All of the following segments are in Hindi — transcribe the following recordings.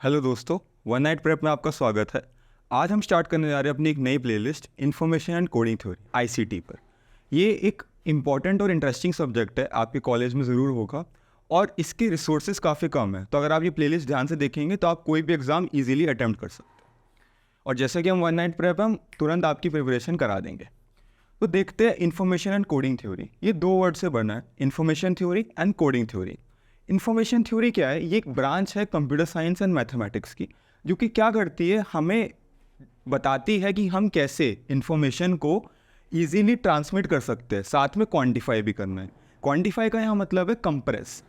हेलो दोस्तों, वन नाइट प्रेप में आपका स्वागत है। आज हम स्टार्ट करने जा रहे हैं अपनी एक नई playlist information and coding theory ICT पर। ये एक इम्पॉर्टेंट और इंटरेस्टिंग सब्जेक्ट है, आपके कॉलेज में ज़रूर होगा और इसके रिसोर्सेज काफ़ी कम है। तो अगर आप ये प्लेलिस्ट ध्यान से देखेंगे तो आप कोई भी एग्ज़ाम ईजिली अटैम्प्ट कर सकते हैं। और जैसे कि हम वन नाइट प्रेप हम तुरंत आपकी प्रिपरेशन करा देंगे। तो देखते हैं इन्फॉर्मेशन एंड कोडिंग थ्योरी। ये दो वर्ड से बना है, information theory and coding theory. Information theory क्या है? ये एक ब्रांच है कंप्यूटर साइंस एंड मैथमेटिक्स की, जो कि क्या करती है, हमें बताती है कि हम कैसे इन्फॉर्मेशन को ईजीली ट्रांसमिट कर सकते हैं, साथ में क्वांटिफाई भी करना है। क्वांटिफाई का यहाँ मतलब है कंप्रेस।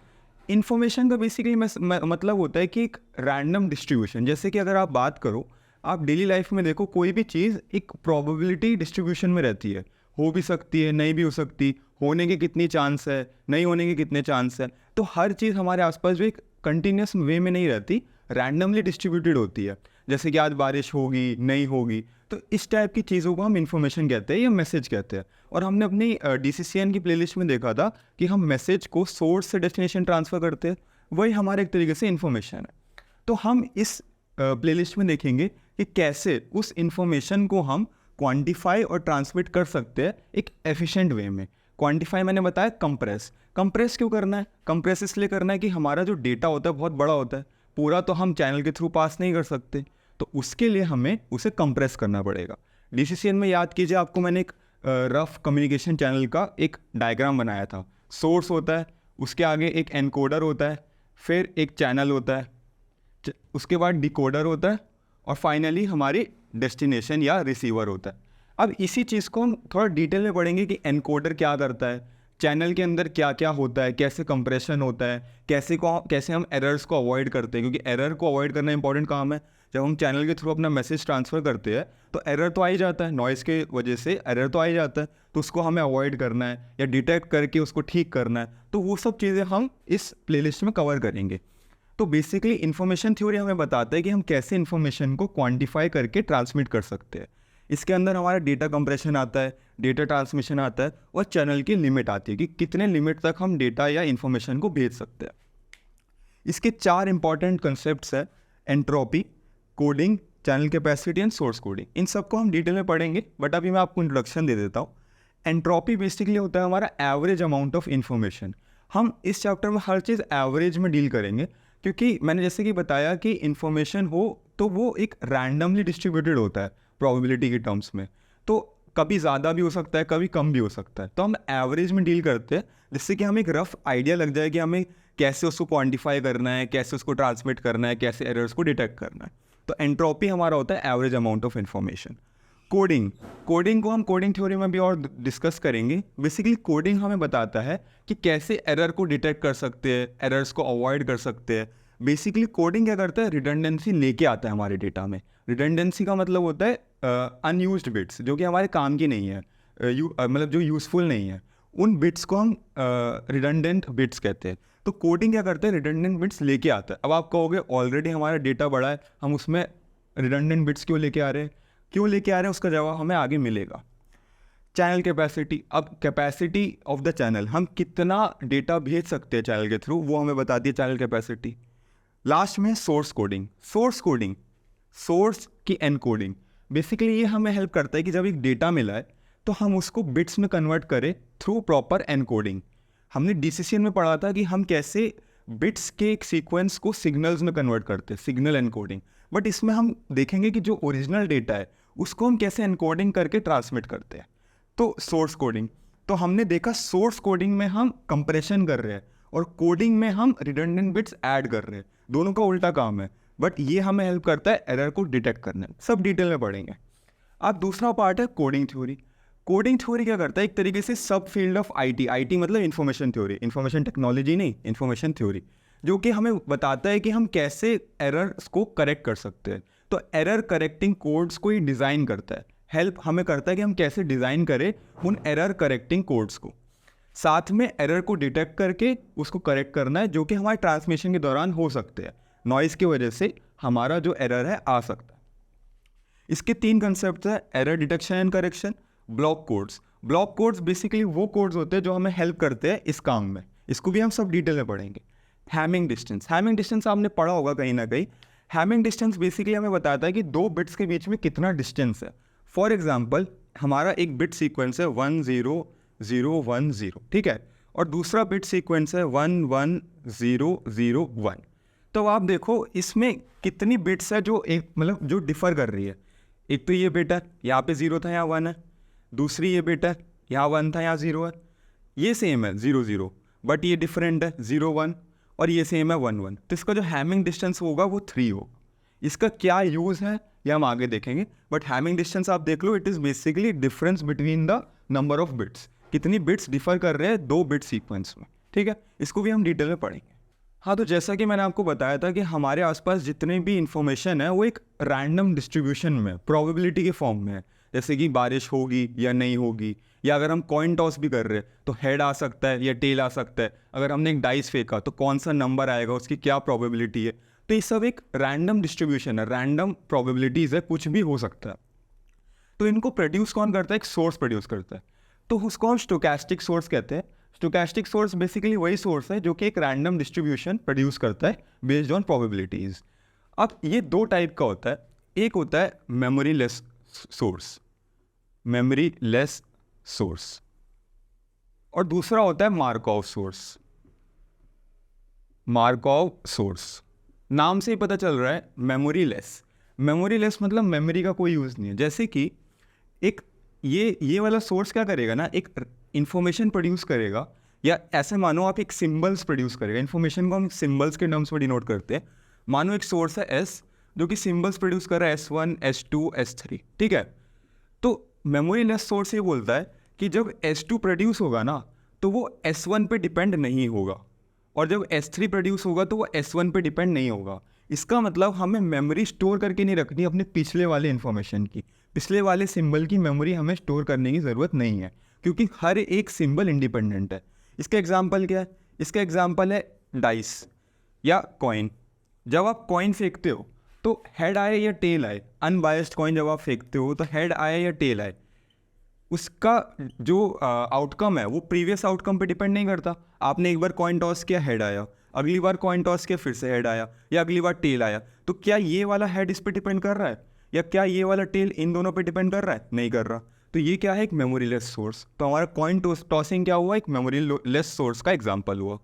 इन्फॉर्मेशन का बेसिकली मतलब होता है कि एक रैंडम डिस्ट्रीब्यूशन। जैसे कि अगर आप बात करो, आप डेली लाइफ में देखो, कोई भी चीज़ एक प्रोबेबिलिटी डिस्ट्रीब्यूशन में रहती है। हो भी सकती है, नहीं भी हो सकती, होने के कितनी चांस है, नहीं होने के कितने चांस है। तो हर चीज़ हमारे आसपास जो एक कंटिन्यूस वे में नहीं रहती, रैंडमली डिस्ट्रीब्यूटेड होती है। जैसे कि आज बारिश होगी, नहीं होगी, तो इस टाइप की चीज़ों को हम इन्फॉर्मेशन कहते हैं या मैसेज कहते हैं। और हमने अपनी DCCN की प्लेलिस्ट में देखा था कि हम मैसेज को सोर्स से डेस्टिनेशन ट्रांसफ़र करते हैं, वही हमारे एक तरीके से इन्फॉर्मेशन है। तो हम इस प्लेलिस्ट में देखेंगे कि कैसे उस इन्फॉर्मेशन को हम क्वांटिफाई और ट्रांसमिट कर सकते हैं एक एफिशिएंट वे में। क्वांटिफाई मैंने बताया कंप्रेस। कंप्रेस क्यों करना है? कंप्रेस इसलिए करना है कि हमारा जो डेटा होता है बहुत बड़ा होता है, पूरा तो हम चैनल के थ्रू पास नहीं कर सकते, तो उसके लिए हमें उसे कंप्रेस करना पड़ेगा। DCCN में याद कीजिए, आपको मैंने एक रफ कम्युनिकेशन चैनल का एक डायग्राम बनाया था। सोर्स होता है, उसके आगे एक एनकोडर होता है, फिर एक चैनल होता है, उसके बाद डिकोडर होता है और फाइनली हमारी डेस्टिनेशन या रिसीवर होता है। अब इसी चीज़ को हम थोड़ा डिटेल में पढ़ेंगे कि एनकोडर क्या करता है, चैनल के अंदर क्या क्या होता है, कैसे कंप्रेशन होता है, कैसे हम एरर्स को अवॉइड करते हैं, क्योंकि एरर को अवॉइड करना इंपॉर्टेंट काम है। जब हम चैनल के थ्रू अपना मैसेज ट्रांसफ़र करते हैं तो एरर तो आ ही जाता है, नॉइज़ के वजह से एरर तो आ ही जाता है, तो उसको हमें अवॉइड करना है या डिटेक्ट करके उसको ठीक करना है। तो वो सब चीज़ें हम इस प्लेलिस्ट में कवर करेंगे। तो बेसिकली इन्फॉर्मेशन थ्योरी हमें बताता है कि हम कैसे इन्फॉर्मेशन को क्वांटिफाई करके ट्रांसमिट कर सकते हैं। इसके अंदर हमारा डेटा कंप्रेशन आता है, डेटा ट्रांसमिशन आता है और चैनल की लिमिट आती है कि कितने लिमिट तक हम डेटा या इन्फॉर्मेशन को भेज सकते हैं। इसके 4 इंपॉर्टेंट कंसेप्ट्स हैं: entropy, coding, channel capacity and source coding. इन सबको हम डिटेल में पढ़ेंगे, बट अभी मैं आपको इंट्रोडक्शन दे देता हूँ। एंट्रोपी बेसिकली होता है हमारा एवरेज अमाउंट ऑफ इन्फॉर्मेशन। हम इस चैप्टर में हर चीज़ एवरेज में डील करेंगे, क्योंकि मैंने जैसे कि बताया कि इन्फॉर्मेशन हो तो वो एक रैंडमली डिस्ट्रीब्यूटेड होता है प्रोबेबिलिटी के टर्म्स में। तो कभी ज़्यादा भी हो सकता है, कभी कम भी हो सकता है। तो हम एवरेज में डील करते हैं, जिससे कि हमें एक रफ आइडिया लग जाए कि हमें कैसे उसको क्वांटिफाई करना है, कैसे उसको ट्रांसमिट करना है, कैसे एरर्स को डिटेक्ट करना है। तो एंट्रोपी हमारा होता है average amount of information. Coding को हम कोडिंग थ्योरी में भी और डिस्कस करेंगे। बेसिकली कोडिंग हमें बताता है कि कैसे एरर को डिटेक्ट कर सकते हैं, एरर्स को अवॉइड कर सकते हैं। बेसिकली कोडिंग क्या करता है, रिडंडेंसी लेके आता है हमारे डेटा में। रिडंडेंसी का मतलब होता है अनयूज्ड बिट्स, जो कि हमारे काम की नहीं है, मतलब जो यूज़फुल नहीं है, उन बिट्स को हम रिडंडेंट बिट्स कहते हैं। तो कोडिंग क्या करता है, रिडंडेंट बिट्स लेके आता है। अब आप कहोगे ऑलरेडी हमारा डेटा बड़ा है, हम उसमें रिडंडेंट बिट्स क्यों लेके आ रहे हैं? उसका जवाब हमें आगे मिलेगा। Channel capacity. अब कैपेसिटी ऑफ द चैनल, हम कितना डेटा भेज सकते हैं चैनल के थ्रू, वो हमें बताती है चैनल कैपेसिटी। लास्ट में सोर्स कोडिंग, सोर्स की एनकोडिंग। बेसिकली ये हमें हेल्प करता है कि जब एक डेटा मिला है तो हम उसको बिट्स में कन्वर्ट करें थ्रू प्रॉपर एनकोडिंग। हमने DCCN में पढ़ा था कि हम कैसे बिट्स के एक सीक्वेंस को सिग्नल्स में कन्वर्ट करते हैं, सिग्नल एनकोडिंग। बट इसमें हम देखेंगे कि जो ओरिजिनल डेटा है उसको हम कैसे एनकोडिंग करके ट्रांसमिट करते हैं। तो सोर्स कोडिंग, तो हमने देखा सोर्स कोडिंग में हम कंप्रेशन कर रहे हैं और कोडिंग में हम रिडंडेंट बिट्स ऐड कर रहे हैं, दोनों का उल्टा काम है। बट ये हमें हेल्प करता है एरर को डिटेक्ट करने में। सब डिटेल में पढ़ेंगे। अब दूसरा पार्ट है कोडिंग थ्योरी क्या करता है, एक तरीके से सब फील्ड ऑफ IT मतलब इन्फॉर्मेशन थ्योरी, इन्फॉर्मेशन टेक्नोलॉजी नहीं, इन्फॉर्मेशन थ्योरी, जो कि हमें बताता है कि हम कैसे एरर्स को करेक्ट कर सकते हैं। तो एरर करेक्टिंग कोड्स को ही डिज़ाइन करता है, हेल्प हमें करता है कि हम कैसे डिज़ाइन करें उन एरर करेक्टिंग कोड्स को। साथ में एरर को डिटेक्ट करके उसको करेक्ट करना है, जो कि हमारे ट्रांसमिशन के दौरान हो सकते हैं। नॉइज़ की वजह से हमारा जो एरर है आ सकता है। इसके 3 कंसेप्ट है: error detection and correction, block codes basically वो कोड्स होते हैं जो हमें हेल्प करते हैं इस काम में। इसको भी हम सब डिटेल में पढ़ेंगे। हैमिंग डिस्टेंस आपने पढ़ा होगा कहीं ना कहीं। हैमिंग डिस्टेंस बेसिकली हमें बताता है कि दो बिट्स के बीच में कितना डिस्टेंस है। फॉर एग्जांपल हमारा एक बिट सीक्वेंस है 1 0 0 1 0, ठीक है, और दूसरा बिट सीक्वेंस है 1 1 0 0 1। तो आप देखो इसमें कितनी बिट्स है जो एक मतलब जो डिफ़र कर रही है। एक तो ये बिट है, यहाँ पे 0 था, यहाँ 1 है। दूसरी ये बिट है, यहाँ 1 था, यहाँ 0 है। ये सेम है 0 0, बट ये डिफरेंट है 0 1, और ये सेम है 1 1। तो इसका जो हैमिंग डिस्टेंस होगा वो 3 होगा। इसका क्या यूज़ है ये हम आगे देखेंगे, बट हैमिंग डिस्टेंस आप देख लो, it is basically difference between the number of bits. कितनी बिट्स डिफर कर रहे हैं दो बिट सीक्वेंस में, ठीक है। इसको भी हम डिटेल में पढ़ेंगे। हाँ, तो जैसा कि मैंने आपको बताया था कि हमारे आसपास जितने भी इंफॉर्मेशन है वो एक रैंडम डिस्ट्रीब्यूशन में प्रोबेबिलिटी के फॉर्म में है। जैसे कि बारिश होगी या नहीं होगी, या अगर हम कॉइन टॉस भी कर रहे हैं तो हेड आ सकता है या टेल आ सकता है। अगर हमने एक डाइस फेंका तो कौन सा नंबर आएगा, उसकी क्या प्रोबेबिलिटी है। तो ये सब एक रैंडम डिस्ट्रीब्यूशन है, रैंडम प्रोबेबिलिटीज़ है, कुछ भी हो सकता है। तो इनको प्रोड्यूस कौन करता है? एक सोर्स प्रोड्यूस करता है, तो उसको हम स्टोकेस्टिक सोर्स कहते हैं। स्टोकेस्टिक सोर्स बेसिकली वही सोर्स है जो कि एक रैंडम डिस्ट्रीब्यूशन प्रोड्यूस करता है बेस्ड ऑन प्रोबेबिलिटीज़। अब ये दो टाइप का होता है, एक होता है memory less source, memory less source, और दूसरा होता है मार्कोव सोर्स, मार्कोव सोर्स। नाम से ही पता चल रहा है मेमोरी लेस। मेमोरी लेस मतलब मेमोरी का कोई यूज़ नहीं है। जैसे कि एक ये वाला सोर्स क्या करेगा ना, एक इंफॉर्मेशन प्रोड्यूस करेगा, या ऐसे मानो आप एक सिंबल्स प्रोड्यूस करेगा। इन्फॉर्मेशन को हम सिंबल्स के टर्म्स में डिनोट करते हैं। मानो एक सोर्स है एस जो कि सिंबल्स प्रोड्यूस कर रहा है S1 S2 S3, ठीक है। तो मेमोरी लेस सोर्स ये बोलता है कि जब S2 प्रोड्यूस होगा ना तो वो S1 पे डिपेंड नहीं होगा, और जब S3 प्रोड्यूस होगा तो वो S1 पे डिपेंड नहीं होगा। इसका मतलब हमें मेमोरी स्टोर करके नहीं रखनी अपने पिछले वाले इन्फॉर्मेशन की, पिछले वाले सिंबल की मेमोरी हमें स्टोर करने की ज़रूरत नहीं है, क्योंकि हर एक सिंबल इंडिपेंडेंट है। इसका एग्जांपल क्या है? इसका एग्जांपल है डाइस या कॉइन। जब आप कॉइन फेंकते हो तो हेड आए या टेल आए, अनबायस्ड कॉइन जब आप फेंकते हो तो हेड आए या टेल आए, उसका जो आउटकम है वो प्रीवियस आउटकम पे डिपेंड नहीं करता। आपने एक बार कॉइन टॉस किया, हेड आया, अगली बार कॉइन टॉस किया, फिर से हेड आया, या अगली बार टेल आया। तो क्या ये वाला हेड इस पे डिपेंड कर रहा है, या क्या ये वाला टेल इन दोनों पे डिपेंड कर रहा है? नहीं कर रहा। तो ये क्या है? एक मेमोरी लेस सोर्स। तो हमारा कॉइन टॉसिंग क्या हुआ? एक मेमोरी लेस सोर्स का एग्जाम्पल हुआ।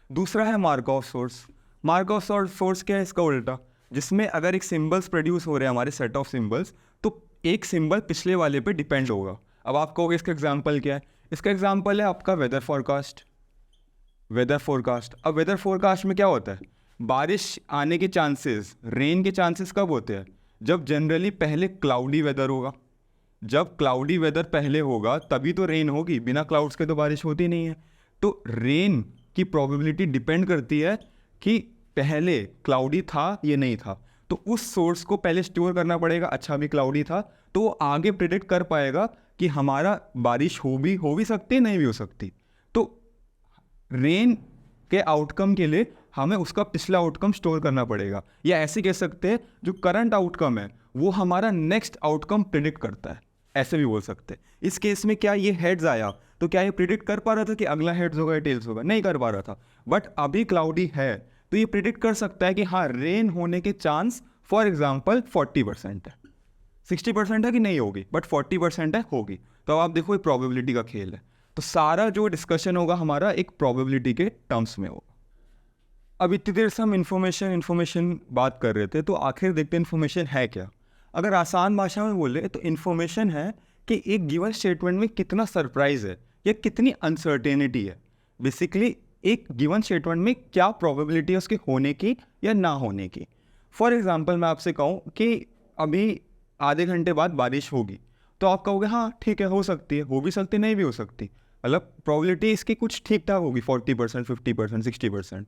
दूसरा है मार्कोव सोर्स। मार्कोव सोर्स क्या है? इसका उल्टा, जिसमें अगर एक सिंबल्स प्रोड्यूस हो रहे हैं हमारे सेट ऑफ सिंबल्स, तो एक सिंबल पिछले वाले पे डिपेंड होगा। अब आप कहोगे इसका एग्जाम्पल क्या है? इसका एग्जाम्पल है आपका वेदर फोरकास्ट। वेदर फोरकास्ट, अब वेदर फोरकास्ट में क्या होता है? बारिश आने के चांसेस, रेन के चांसेस कब होते हैं? जब जनरली पहले क्लाउडी वेदर होगा। जब क्लाउडी वेदर पहले होगा तभी तो रेन होगी, बिना क्लाउड्स के तो बारिश होती नहीं है। तो रेन की प्रोबेबिलिटी डिपेंड करती है कि पहले क्लाउडी था या नहीं था। तो उस सोर्स को पहले स्टोर करना पड़ेगा। अच्छा भी क्लाउडी था तो वो आगे प्रेडिक्ट कर पाएगा कि हमारा बारिश हो भी सकती है, नहीं भी हो सकती। तो रेन के आउटकम के लिए हमें उसका पिछला आउटकम स्टोर करना पड़ेगा, या ऐसे कह सकते हैं जो करंट आउटकम है वो हमारा नेक्स्ट आउटकम प्रिडिक्ट करता है, ऐसे भी बोल सकते हैं। इस केस में क्या ये हेड्स आया तो क्या ये प्रिडिक्ट कर पा रहा था कि अगला हेड्स होगा या टेल्स होगा? नहीं कर पा रहा था। बट अभी क्लाउडी है तो ये प्रिडिक्ट कर सकता है कि हाँ, रेन होने के चांस फॉर एग्जाम्पल 40% है, 60% है कि नहीं होगी, बट 40% है होगी। तो अब आप देखो ये प्रोबेबिलिटी का खेल है। तो सारा जो डिस्कशन होगा हमारा एक प्रोबेबिलिटी के टर्म्स में होगा। अब इतनी देर से हम इन्फॉर्मेशन बात कर रहे थे, तो आखिर देखते हैं इन्फॉर्मेशन है क्या। अगर आसान भाषा में बोले तो इन्फॉर्मेशन है कि एक गिवन स्टेटमेंट में कितना सरप्राइज है या कितनी अनसर्टेनिटी है। बेसिकली एक गिवन स्टेटमेंट में क्या प्रोबेबिलिटी है उसके होने की या ना होने की। फॉर एग्जांपल मैं आपसे कहूँ कि अभी आधे घंटे बाद बारिश होगी, तो आप कहोगे हाँ ठीक है, हो सकती है, हो भी सकती, नहीं भी हो सकती। मतलब प्रोबेबिलिटी इसकी कुछ ठीक ठाक होगी, 40%, 50%, 60%।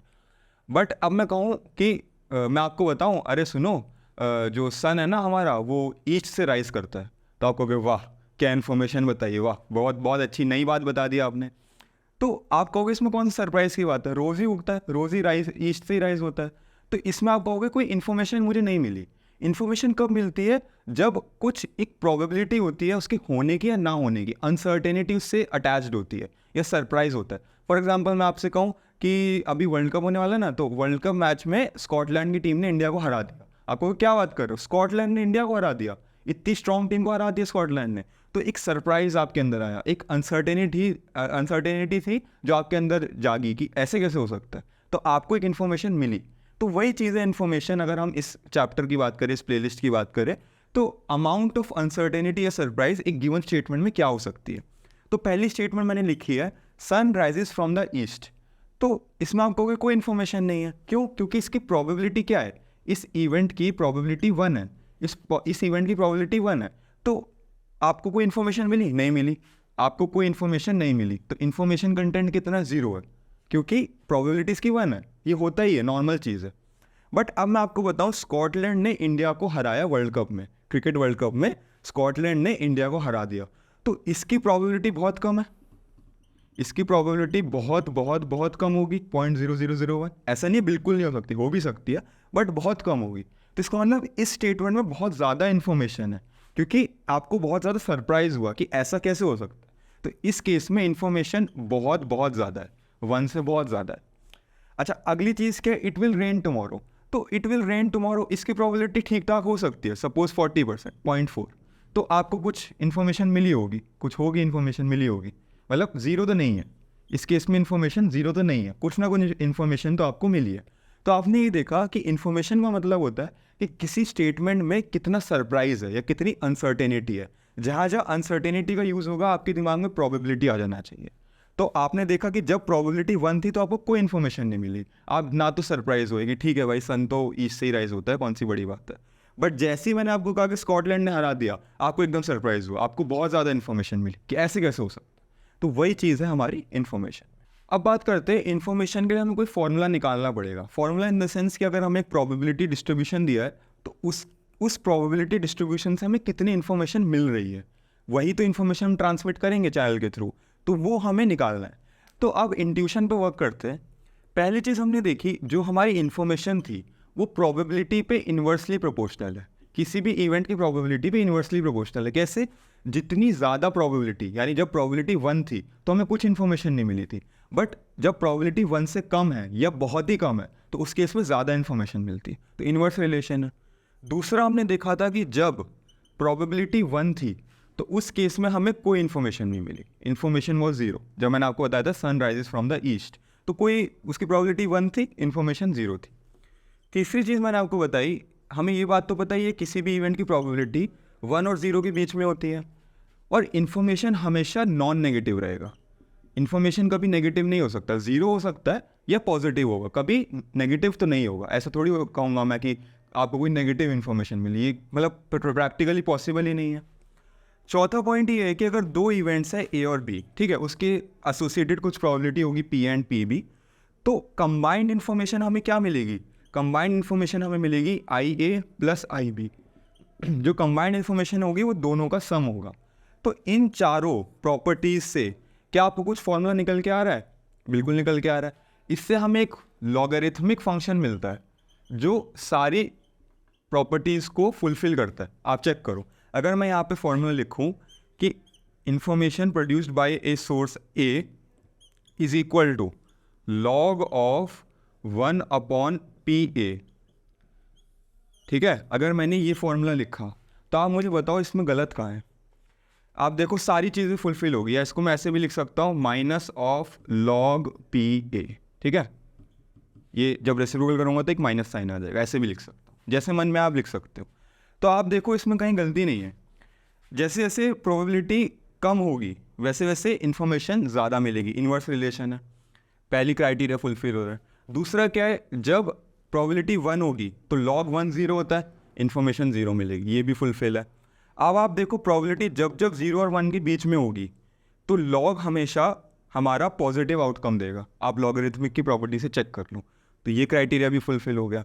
बट अब मैं कहूँ कि मैं आपको बताऊँ, अरे सुनो, जो सन है ना हमारा वो ईस्ट से राइज करता है, तो आप कहोगे वाह क्या इन्फॉर्मेशन बताइए, वाह बहुत बहुत अच्छी नई बात बता दी आपने। तो आप कहोगे इसमें कौन सी सरप्राइज़ की बात है, रोज़ ही उगता है, रोज़ ही राइज ईस्ट से ही राइज होता है। तो इसमें आप कहोगे कोई इन्फॉर्मेशन मुझे नहीं मिली। इन्फॉर्मेशन कब मिलती है? जब कुछ एक प्रोबेबिलिटी होती है उसके होने की या ना होने की, अनसर्टेनिटी उससे अटैच्ड होती है या सरप्राइज होता है। फॉर एग्जांपल मैं आपसे कहूँ कि अभी वर्ल्ड कप होने वाला है ना, तो वर्ल्ड कप मैच में स्कॉटलैंड की टीम ने इंडिया को हरा दिया। आपको क्या बात कर रहे हो, स्कॉटलैंड ने इंडिया को हरा दिया, इतनी स्ट्रॉन्ग टीम को हरा दिया स्कॉटलैंड ने। तो एक सरप्राइज आपके अंदर आया, एक अनसर्टेनिटी थी जो आपके अंदर जागी कि ऐसे कैसे हो सकता है, तो आपको एक इन्फॉर्मेशन मिली। तो वही चीज़ है इन्फॉर्मेशन, अगर हम इस चैप्टर की बात करें, इस प्लेलिस्ट की बात करें, तो अमाउंट ऑफ अनसर्टेनिटी या सरप्राइज एक गिवन स्टेटमेंट में क्या हो सकती है। तो पहली स्टेटमेंट मैंने लिखी है, sun rises from the east. तो इसमें आपको कोई इन्फॉर्मेशन नहीं है, क्यों? क्योंकि इसकी प्रोबेबिलिटी क्या है, इस इवेंट की प्रोबेबिलिटी 1 है, इस इवेंट की प्रोबेबिलिटी 1 है। तो आपको कोई इन्फॉर्मेशन मिली? नहीं मिली। आपको कोई इन्फॉर्मेशन नहीं मिली, तो इन्फॉर्मेशन कंटेंट कितना? 0 है, क्योंकि प्रोबेबिलिटी इसकी 1 है। ये होता ही है, नॉर्मल चीज़ है। बट अब मैं आपको बताऊं, स्कॉटलैंड ने इंडिया को हराया वर्ल्ड कप में, क्रिकेट वर्ल्ड कप में स्कॉटलैंड ने इंडिया को हरा दिया, तो इसकी प्रोबेबिलिटी बहुत कम है, इसकी प्रोबेबिलिटी बहुत बहुत बहुत कम होगी, 0.0001। ऐसा नहीं बिल्कुल नहीं हो सकती, हो भी सकती है, बट बहुत कम होगी। तो इसका मतलब इस स्टेटमेंट में बहुत ज़्यादा इन्फॉर्मेशन है, क्योंकि आपको बहुत ज़्यादा सरप्राइज हुआ कि ऐसा कैसे हो सकता है। तो इस केस में इन्फॉर्मेशन बहुत बहुत ज़्यादा है, 1 से बहुत ज़्यादा है। अच्छा, अगली चीज़ क्या है, इट विल रेन टुमारो। तो इट विल रेन टुमारो, इसकी प्रोबेबिलिटी ठीक ठाक हो सकती है, सपोज 40%, 0.4। तो आपको कुछ इन्फॉर्मेशन मिली होगी, कुछ होगी इन्फॉर्मेशन मिली होगी, मतलब 0 तो नहीं है, इस केस में इन्फॉर्मेशन 0 तो नहीं है, कुछ ना कुछ इन्फॉर्मेशन तो आपको मिली है। तो आपने ये देखा कि इन्फॉर्मेशन का मतलब होता है कि किसी स्टेटमेंट में कितना सरप्राइज है या कितनी अनसर्टेनिटी है। जहाँ जहाँ अनसर्टेनिटी का यूज़ होगा, आपके दिमाग में प्रोबेबिलिटी आ जाना चाहिए। तो आपने देखा कि जब प्रोबेबिलिटी 1 थी तो आपको कोई इन्फॉर्मेशन नहीं मिली, आप ना तो सरप्राइज हुए कि ठीक है भाई, सन तो ईस्ट से ही राइज होता है, कौन सी बड़ी बात है। बट जैसे ही मैंने आपको कहा कि स्कॉटलैंड ने हरा दिया, आपको एकदम सरप्राइज हुआ, आपको बहुत ज़्यादा इन्फॉर्मेशन मिली कि ऐसे कैसे हो सकता है। तो वही चीज़ है हमारी इन्फॉर्मेशन। अब बात करते हैं इन्फॉर्मेशन के लिए हमें कोई फॉर्मूला निकालना पड़ेगा। फॉर्मूला इन द सेंस कि अगर हमें एक प्रोबेबिलिटी डिस्ट्रीब्यूशन दिया है, तो उस प्रोबेबिलिटी डिस्ट्रीब्यूशन से हमें कितनी इन्फॉर्मेशन मिल रही है, वही तो इन्फॉर्मेशन हम ट्रांसमिट करेंगे चैनल के थ्रू, तो वो हमें निकालना है। तो अब इंट्यूशन पे वर्क करते हैं। पहली चीज़ हमने देखी, जो हमारी इन्फॉर्मेशन थी वो प्रोबेबिलिटी पे इन्वर्सली प्रोपोर्शनल है, किसी भी इवेंट की प्रोबेबिलिटी पे इन्वर्सली प्रोपोर्शनल है। कैसे? जितनी ज़्यादा प्रोबेबिलिटी, यानी जब प्रोबेबिलिटी 1 थी तो हमें कुछ इन्फॉर्मेशन नहीं मिली थी, बट जब प्रोबेबिलिटी 1 से कम है या बहुत ही कम है तो उस केस में ज़्यादा इन्फॉर्मेशन मिलती है, तो इन्वर्स रिलेशन है। दूसरा हमने देखा था कि जब प्रोबेबिलिटी 1 थी तो उस केस में हमें कोई इन्फॉर्मेशन नहीं मिली, इन्फॉर्मेशन वॉज 0। जब मैंने आपको बताया था sun rises from the east, तो कोई उसकी प्रोबेबिलिटी 1 थी, इन्फॉर्मेशन 0 थी। तीसरी चीज़ मैंने आपको बताई, हमें ये बात तो पता ही है किसी भी इवेंट की प्रोबेबिलिटी 1 और 0 के बीच में होती है, और इन्फॉर्मेशन हमेशा नॉन नेगेटिव रहेगा। इन्फॉर्मेशन कभी नेगेटिव नहीं हो सकता, 0 हो सकता है या पॉजिटिव होगा, कभी नेगेटिव तो नहीं होगा। ऐसा थोड़ी कहूँगा मैं कि आपको कोई नेगेटिव इन्फॉर्मेशन मिली, ये मतलब प्रैक्टिकली पॉसिबल ही नहीं है। चौथा पॉइंट ये है कि अगर 2 इवेंट्स है A और B, ठीक है, उसके एसोसिएटेड कुछ प्रोबेबिलिटी होगी P एंड PB, तो कंबाइंड इन्फॉर्मेशन हमें क्या मिलेगी? कंबाइंड इन्फॉर्मेशन हमें मिलेगी IA प्लस IB। जो कंबाइंड इन्फॉर्मेशन होगी वो दोनों का सम होगा। तो इन चारों प्रॉपर्टीज़ से क्या आपको कुछ फॉर्मूला निकल के आ रहा है? बिल्कुल निकल के आ रहा है। इससे हमें एक लॉगरिथमिक फंक्शन मिलता है जो सारी प्रॉपर्टीज़ को फुलफिल करता है। आप चेक करो, अगर मैं यहाँ पे फॉर्मूला लिखूँ कि information produced by a source A is equal to log of 1/PA, ठीक है, अगर मैंने ये फॉर्मूला लिखा तो आप मुझे बताओ इसमें गलत कहाँ है? आप देखो सारी चीज़ें फुलफिल होगी, या इसको मैं ऐसे भी लिख सकता हूँ माइनस ऑफ लॉग PA, ठीक है, ये जब रेसिप्रोकल करूँगा तो एक माइनस साइन आ जाएगा, ऐसे भी लिख सकता हूँ, जैसे मन में आप लिख सकते हो। तो आप देखो इसमें कहीं गलती नहीं है। जैसे जैसे प्रोबेबिलिटी कम होगी वैसे वैसे इन्फॉर्मेशन ज़्यादा मिलेगी, इन्वर्स रिलेशन है, पहली क्राइटेरिया फुलफिल हो रहा है। दूसरा क्या है, जब प्रोबेबिलिटी 1 होगी तो log 1 0 होता है, इन्फॉर्मेशन 0 मिलेगी, ये भी फुलफिल है। अब आप देखो प्रोबेबिलिटी जब जब 0 और 1 के बीच में होगी तो log हमेशा हमारा पॉजिटिव आउटकम देगा। आप लॉगरिथमिक की प्रॉपर्टी से चेक कर लो, तो ये क्राइटेरिया भी फुलफिल हो गया।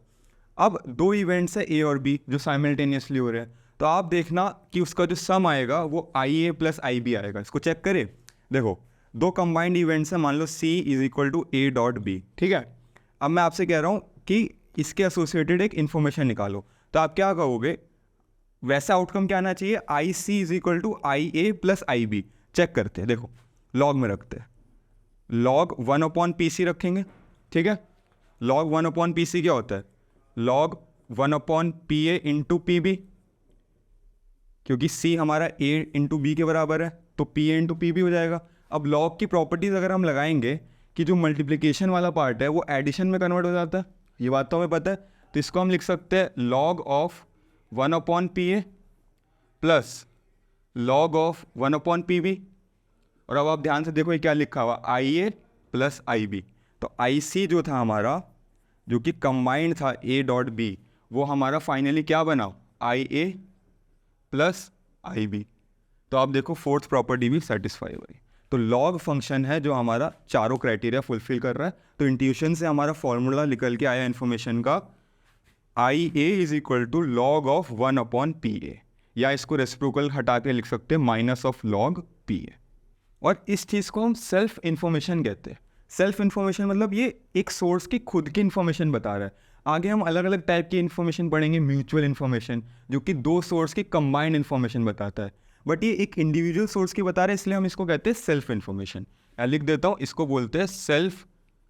अब 2 इवेंट्स है A और B जो साइमल्टेनियसली हो रहे हैं, तो आप देखना कि उसका जो सम आएगा वो IA प्लस IB आएगा। इसको चेक करें, देखो 2 कंबाइंड इवेंट्स हैं, मान लो C is equal to A.B, ठीक है। अब मैं आपसे कह रहा हूँ कि इसके एसोसिएटेड एक इन्फॉर्मेशन निकालो, तो आप क्या कहोगे? वैसा आउटकम क्या आना चाहिए? IC is equal to IA plus IB। Check करते हैं, देखो लॉग में रखते हैं, लॉग 1/PC रखेंगे, ठीक है। लॉग 1/PC क्या होता है? लॉग 1/PA इंटू PB, क्योंकि C हमारा A इंटू B के बराबर है तो PA इंटू PB हो जाएगा। अब लॉग की प्रॉपर्टीज़ अगर हम लगाएंगे कि जो मल्टीप्लिकेशन वाला पार्ट है वो एडिशन में कन्वर्ट हो जाता है, ये बात तो हमें पता है, तो इसको हम लिख सकते हैं log of 1/PA plus log of 1/PB। और अब आप ध्यान से देखो ये क्या लिखा हुआ, IA प्लस IB। तो IC जो था हमारा, जो कि कंबाइंड था A डॉट B, वो हमारा फाइनली क्या बना, IA प्लस IB। तो आप देखो फोर्थ प्रॉपर्टी भी सेटिस्फाई हुई। तो लॉग फंक्शन है जो हमारा चारों क्राइटेरिया फुलफिल कर रहा है। तो इंट्यूशन से हमारा फॉर्मूला निकल के आया इन्फॉर्मेशन का, IA is equal to log of 1/PA, या इसको रेसिप्रोकल हटा के लिख सकते हैं माइनस ऑफ लॉग PA। और इस चीज़ को हम सेल्फ इन्फॉर्मेशन कहते हैं। सेल्फ इन्फॉर्मेशन मतलब ये एक सोर्स की खुद की इन्फॉर्मेशन बता रहा है। आगे हम अलग अलग टाइप की इन्फॉर्मेशन पढ़ेंगे, म्यूचुअल इन्फॉर्मेशन जो कि दो सोर्स की कंबाइंड इन्फॉर्मेशन बताता है, बट ये एक इंडिविजुअल सोर्स की बता रहा है, इसलिए हम इसको कहते हैं सेल्फ इन्फॉर्मेशन। या लिख देता हूँ, इसको बोलते हैं सेल्फ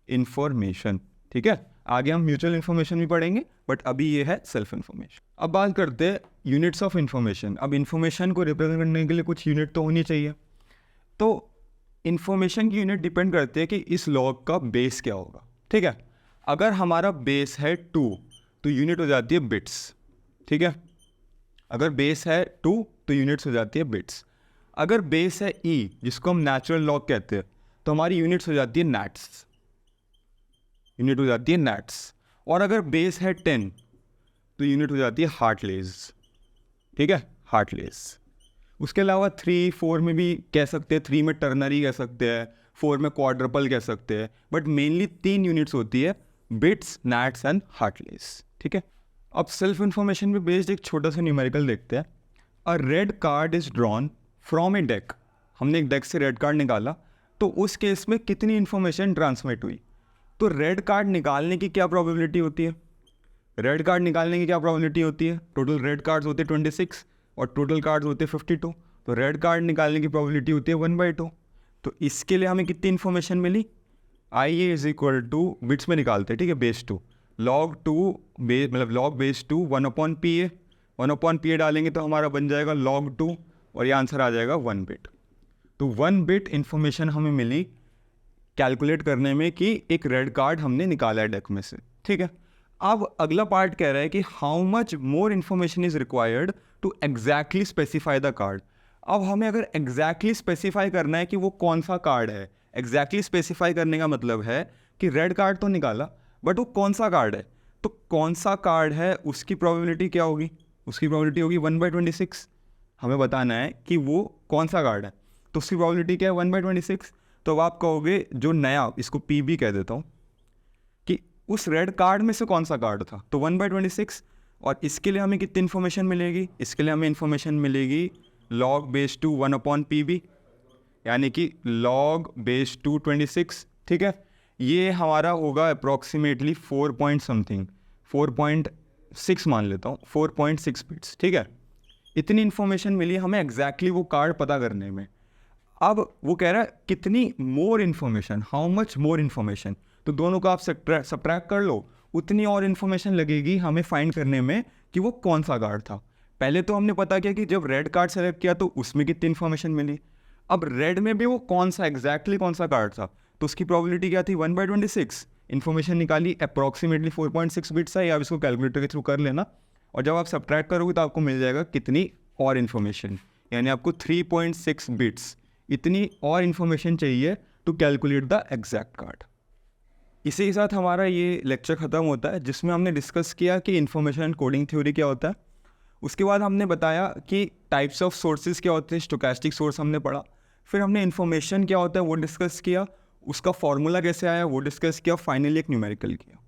इन्फॉर्मेशन। ठीक है, आगे हम म्यूचुअल इन्फॉर्मेशन भी पढ़ेंगे, बट अभी ये है सेल्फ इन्फॉर्मेशन। अब बात करते हैं यूनिट्स ऑफ इन्फॉर्मेशन। अब इन्फॉर्मेशन को रिप्रेजेंट करने के लिए कुछ यूनिट तो होनी चाहिए। तो इन्फॉर्मेशन की यूनिट डिपेंड करती है कि इस लॉग का बेस क्या होगा। ठीक है, अगर हमारा बेस है 2 तो यूनिट हो जाती है बिट्स। ठीक है, अगर बेस है 2 तो यूनिट्स हो जाती है बिट्स। अगर बेस है E जिसको हम नेचुरल लॉग कहते हैं तो हमारी यूनिट्स हो जाती है नैट्स, यूनिट हो जाती है नैट्स। और अगर बेस है 10 तो यूनिट हो जाती है हार्टलेज। ठीक है, हार्टलेज। उसके अलावा 3, 4 में भी कह सकते हैं, 3 में टर्नरी कह सकते हैं, 4 में क्वाड्रपल कह सकते हैं, बट मेनली 3 यूनिट्स होती है, बिट्स, नैट्स एंड हार्टलेज। ठीक है, अब सेल्फ इन्फॉर्मेशन पे बेस्ड एक छोटा सा न्यूमेरिकल देखते हैं। A red card is drawn from a deck, हमने एक डेक से रेड कार्ड निकाला, तो उस केस में कितनी इन्फॉर्मेशन ट्रांसमिट हुई। तो रेड कार्ड निकालने की क्या प्रोबेबिलिटी होती है, रेड कार्ड निकालने की क्या प्रोबेबिलिटी होती है, टोटल रेड कार्ड्स होते हैं 26 और टोटल कार्ड्स होते हैं 52, तो रेड कार्ड निकालने की प्रोबेबिलिटी होती है 1/2। तो इसके लिए हमें कितनी इन्फॉर्मेशन मिली, IA is equal to, bits में निकालते हैं, ठीक है, बेस 2 log 2 बेस मतलब log बेस 2 1/PA, 1/PA डालेंगे तो हमारा बन जाएगा log 2 और ये आंसर आ जाएगा 1 बिट। तो 1 बिट इन्फॉर्मेशन हमें मिली कैलकुलेट करने में कि एक रेड कार्ड हमने निकाला है डेक में से। ठीक है, अब अगला पार्ट कह रहा है कि how much more information is required to exactly specify the card. अब हमें अगर एग्जैक्टली स्पेसिफाई करना है कि वो कौन सा कार्ड है, एग्जैक्टली स्पेसिफाई करने का मतलब है कि रेड कार्ड तो निकाला बट वो कौन सा कार्ड है, तो कौन सा कार्ड है उसकी प्रोबेबिलिटी क्या होगी, उसकी प्रोबेबिलिटी होगी 1/26। हमें बताना है कि वो कौन सा कार्ड है, तो उसकी प्रोबेबिलिटी क्या है 1/26। तो अब आप कहोगे जो नया, इसको PB कह देता हूँ, कि उस रेड कार्ड में से कौन सा कार्ड था, तो 1/26। और इसके लिए हमें कितनी इन्फॉर्मेशन मिलेगी, इसके लिए हमें इन्फॉर्मेशन मिलेगी log बेस 2 1/PB, यानी कि log बेस 2 26। ठीक है, ये हमारा होगा अप्रॉक्सीमेटली 4 पॉइंट समथिंग, 4.6 मान लेता हूँ, 4.6 बिट्स। ठीक है, इतनी इन्फॉर्मेशन मिली हमें एग्जैक्टली वो कार्ड पता करने में। अब वो कह रहा है कितनी more information, how much more information, तो दोनों का आप सब्ट्रैक्ट कर लो, उतनी और इन्फॉर्मेशन लगेगी हमें फाइंड करने में कि वो कौन सा कार्ड था। पहले तो हमने पता किया कि जब रेड कार्ड सेलेक्ट किया तो उसमें कितनी इन्फॉर्मेशन मिली, अब रेड में भी वो कौन सा एग्जैक्टली कौन सा कार्ड था, तो उसकी प्रोबेबिलिटी क्या थी 1/26। इन्फॉर्मेशन निकाली अप्रॉक्सीमेटली 4.6 बिट्स है, या आप इसको कैलकुलेटर के थ्रू कर लेना, और जब आप सब्ट्रैक्ट करोगे तो आपको मिल जाएगा कितनी और इन्फॉर्मेशन, यानी आपको 3.6 बिट्स इतनी और इन्फॉर्मेशन चाहिए to calculate the exact card. इसी के साथ हमारा ये लेक्चर ख़त्म होता है, जिसमें हमने डिस्कस किया कि इन्फॉर्मेशन एंड कोडिंग थ्योरी क्या होता है। उसके बाद हमने बताया कि टाइप्स ऑफ सोर्सेज क्या होते हैं, स्टोकेस्टिक सोर्स हमने पढ़ा, फिर हमने इन्फॉर्मेशन क्या होता है वो डिस्कस किया, उसका फॉर्मूला कैसे आया वो डिस्कस किया, फाइनली एक न्यूमेरिकल किया।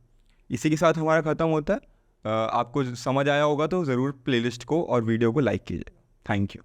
इसी के साथ हमारा ख़त्म होता है। आपको समझ आया होगा तो ज़रूर प्लेलिस्ट को और वीडियो को लाइक कीजिए। Thank you.